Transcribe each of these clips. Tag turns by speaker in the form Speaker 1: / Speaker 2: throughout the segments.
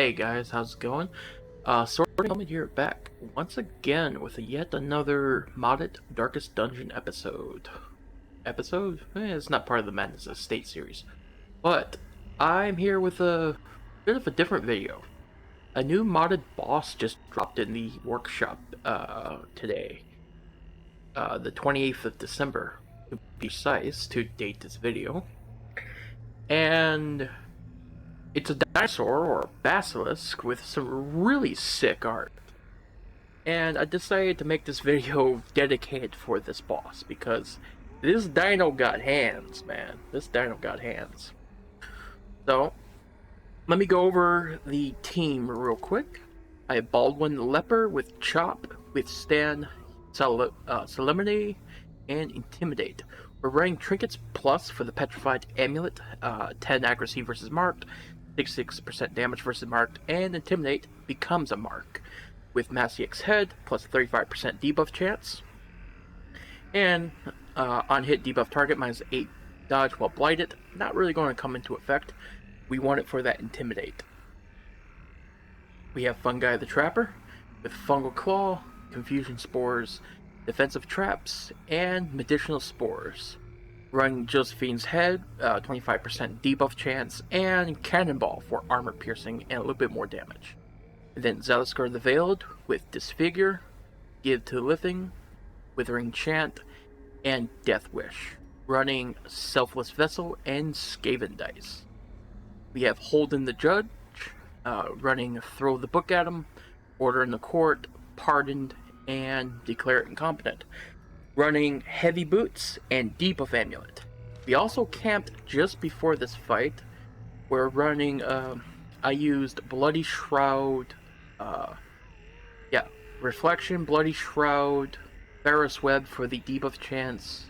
Speaker 1: Hey guys, how's it going? Sword Helmet here, back once again with yet another modded Darkest Dungeon episode. It's not part of the Madness Estate series. But I'm here with a bit of a different video. A new modded boss just dropped in the workshop today. The 28th of December, to be precise, to date this video. And it's a dinosaur, or basilisk, with some really sick art. And I decided to make this video dedicated for this boss, because this dino got hands, man. This dino got hands. So, let me go over the team real quick. I have Baldwin the Leper with Chop, Withstand, Solemnity, and Intimidate. We're running Trinkets Plus for the Petrified Amulet, 10 accuracy versus Marked, 66% damage versus Marked, and Intimidate becomes a Mark, with Massiac's Head, plus 35% debuff chance. And on hit debuff target, minus 8 dodge while blighted. Not really going to come into effect. We want it for that Intimidate. We have Fungi the Trapper, with Fungal Claw, Confusion Spores, Defensive Traps, and Medicinal Spores. Running Josephine's Head, 25% debuff chance, and Cannonball for armor piercing and a little bit more damage. And then Zaliskar the Veiled with Disfigure, Give to Living, Withering Chant, and Death Wish. Running Selfless Vessel and Skaven Dice. We have Holden the Judge, running Throw the Book at him, Order in the Court, Pardoned, and Declare it Incompetent. Running Heavy Boots and Debuff Amulet. We also camped just before this fight. We're running, I used Bloody Shroud, Reflection, Bloody Shroud, Ferris Web for the debuff chance,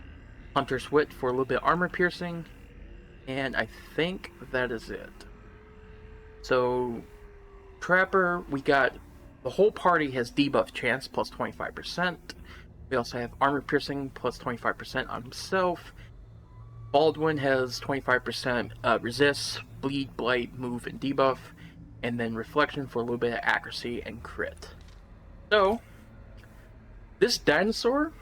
Speaker 1: Hunter's Wit for a little bit armor piercing, and I think that is it. So, Trapper, we got, the whole party has debuff chance plus 25%. We also have armor piercing plus 25% on himself. Baldwin has 25% resist, bleed, blight, move, and debuff. And then reflection for a little bit of accuracy and crit. So, this dinosaur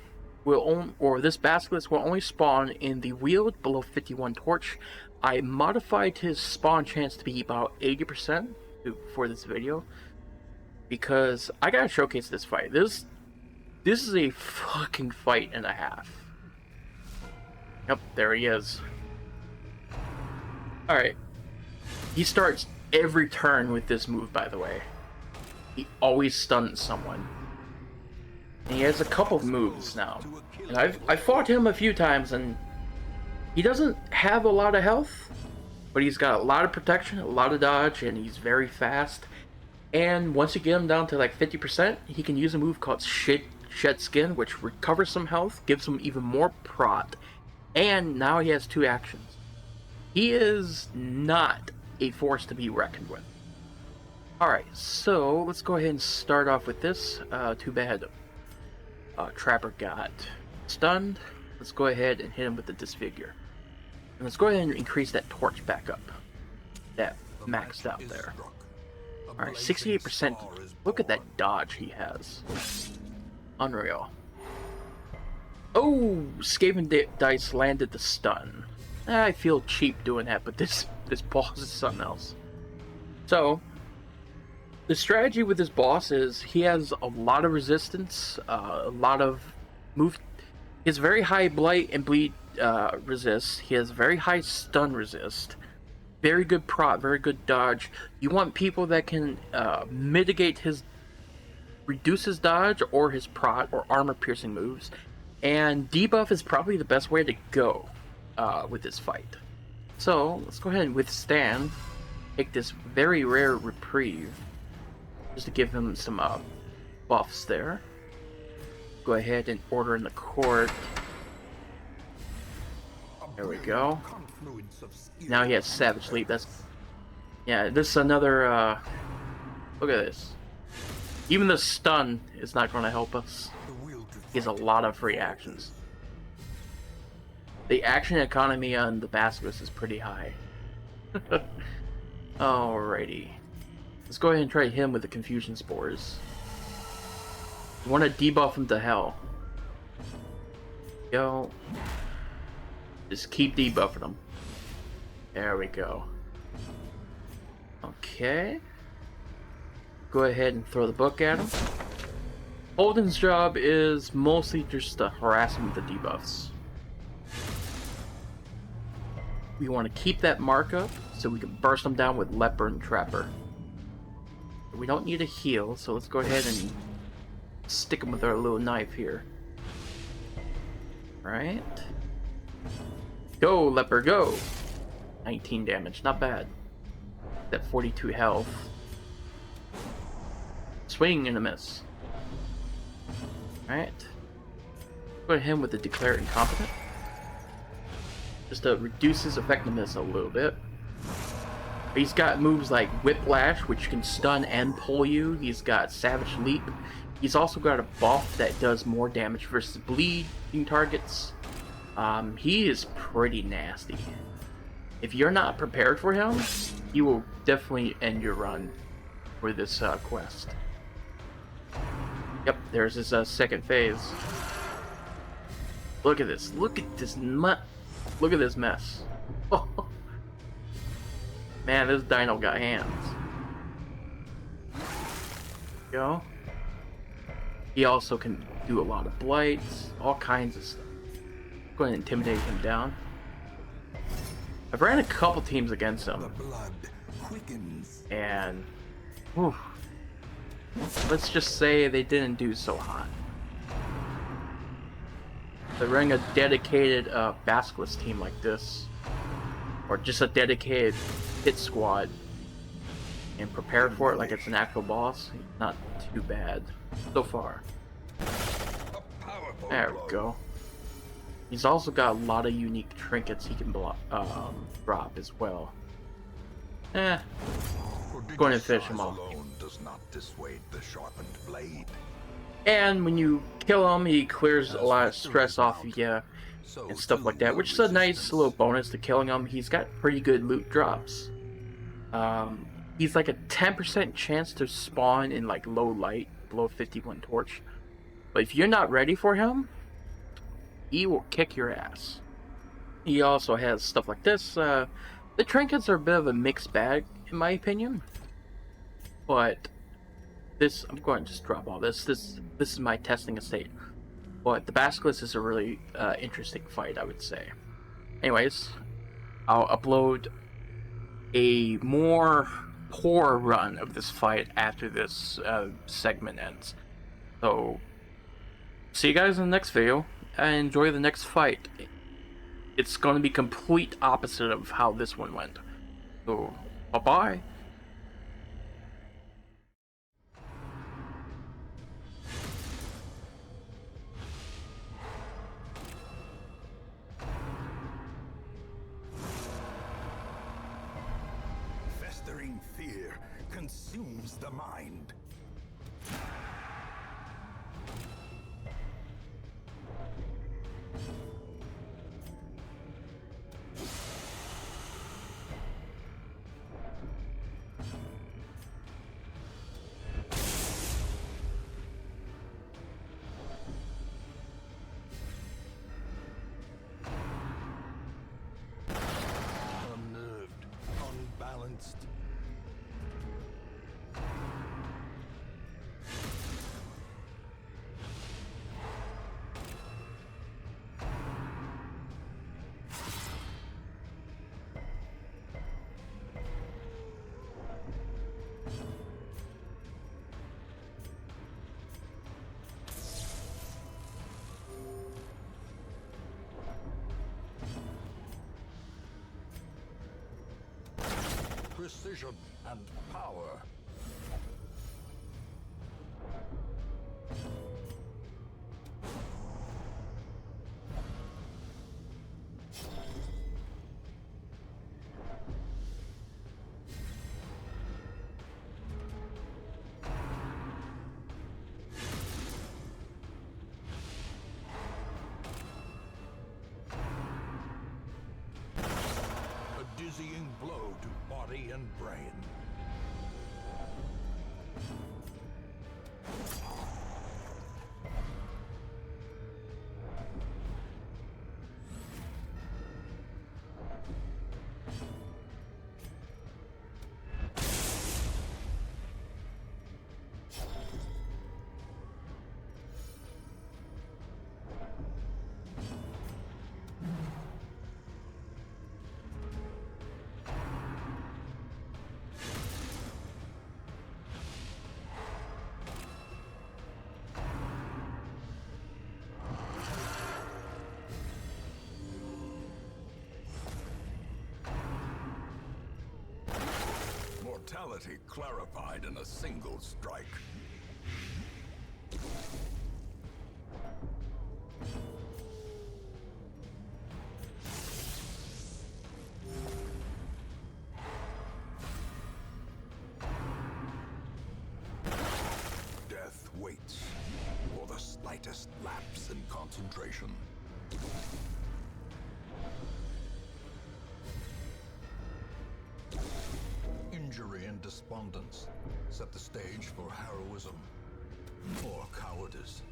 Speaker 1: this basilisk will only spawn in the wield below 51 torch. I modified his spawn chance to be about 80% for this video, because I gotta showcase this fight. This is a fucking fight and a half. Yep, there he is. Alright. He starts every turn with this move, by the way. He always stuns someone. And he has a couple of moves now. And I've fought him a few times, and he doesn't have a lot of health, but he's got a lot of protection, a lot of dodge, and he's very fast. And once you get him down to like 50%, he can use a move called Shed Skin, which recovers some health, gives him even more prot, and now he has 2 actions. He is not a force to be reckoned with. Alright, so let's go ahead and start off with this. Too bad Trapper got stunned. Let's go ahead and hit him with the Disfigure. And let's go ahead and increase that torch back up. That maxed out there. Alright, 68%. Look at that dodge he has. Unreal. Oh, Skaven Dice landed the stun. I feel cheap doing that, but this boss is something else. So, the strategy with this boss is he has a lot of resistance, a lot of move. He has very high blight and bleed resist. He has very high stun resist. Very good prot, very good dodge. You want people that can mitigate reduce his dodge or his prot or armor piercing moves. And debuff is probably the best way to go with this fight. So let's go ahead and withstand. Take this very rare reprieve just to give him some buffs there. Go ahead and order in the court. There we go. Now he has Savage Leap. This is another look at this. Even the stun is not going to help us. He has a lot of free actions. The action economy on the Basilisk is pretty high. Alrighty. Let's go ahead and try him with the confusion spores. You want to debuff him to hell. Yo. Just keep debuffing him. There we go. Okay. Go ahead and throw the book at him. Holden's job is mostly just to harass him with the debuffs. We want to keep that mark up so we can burst him down with Leper and Trapper. We don't need a heal, so let's go ahead and stick him with our little knife here. Right? Go, Leper, go! 19 damage, not bad. That 42 health. Swing and a miss. Alright. Go at him with the Declare Incompetent. Just to reduce his effectiveness a little bit. He's got moves like Whiplash, which can stun and pull you. He's got Savage Leap. He's also got a buff that does more damage versus bleeding targets. He is pretty nasty. If you're not prepared for him, you will definitely end your run for this quest. Yep, there's his second phase. Look at this. Look at this look at this mess. Man, this dino got hands. Go. He also can do a lot of blights, all kinds of stuff. Go ahead and intimidate him down. I've ran a couple teams against him.
Speaker 2: The blood quickens.
Speaker 1: And whew, let's just say they didn't do so hot. They're running a dedicated Basilisk team like this, or just a dedicated hit squad, and prepare for it like it's an actual boss. Not too bad so far. There we go. He's also got a lot of unique trinkets he can drop as well. Go ahead and finish him off.
Speaker 2: Does not dissuade the sharpened blade.
Speaker 1: And when you kill him, he clears a lot of stress off of you and stuff like that, which is a nice little bonus to killing him. He's got pretty good loot drops. He's like a 10% chance to spawn in like low light, below 51 torch. But if you're not ready for him, he will kick your ass. He also has stuff like this. The trinkets are a bit of a mixed bag, in my opinion. But this, I'm going to just drop all this. This is my testing estate. But the Basilisk is a really interesting fight, I would say. Anyways, I'll upload a more poor run of this fight after this segment ends. So, see you guys in the next video. And enjoy the next fight. It's going to be complete opposite of how this one went. So, bye-bye.
Speaker 2: Festering fear consumes the mind. Unnerved, unbalanced. Precision and power. A dizzying blow to body and brain. Brutality clarified in a single strike. Death waits for the slightest lapse in concentration. Injury and despondence set the stage for heroism or cowardice.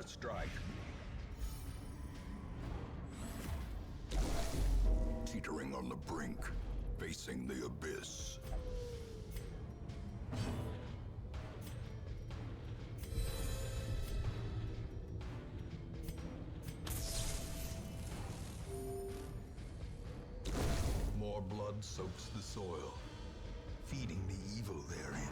Speaker 2: Strike. Teetering on the brink, facing the abyss. More blood soaks the soil, feeding the evil therein.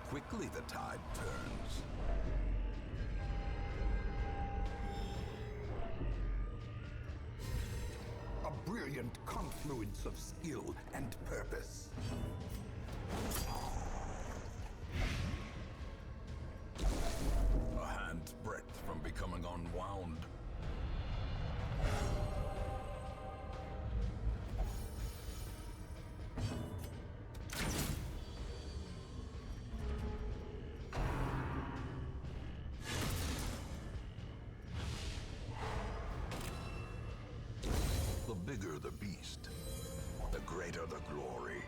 Speaker 2: Quickly the tide turns. A brilliant confluence of skill and purpose. A hand's breadth from becoming unwound. The bigger the beast, the greater the glory.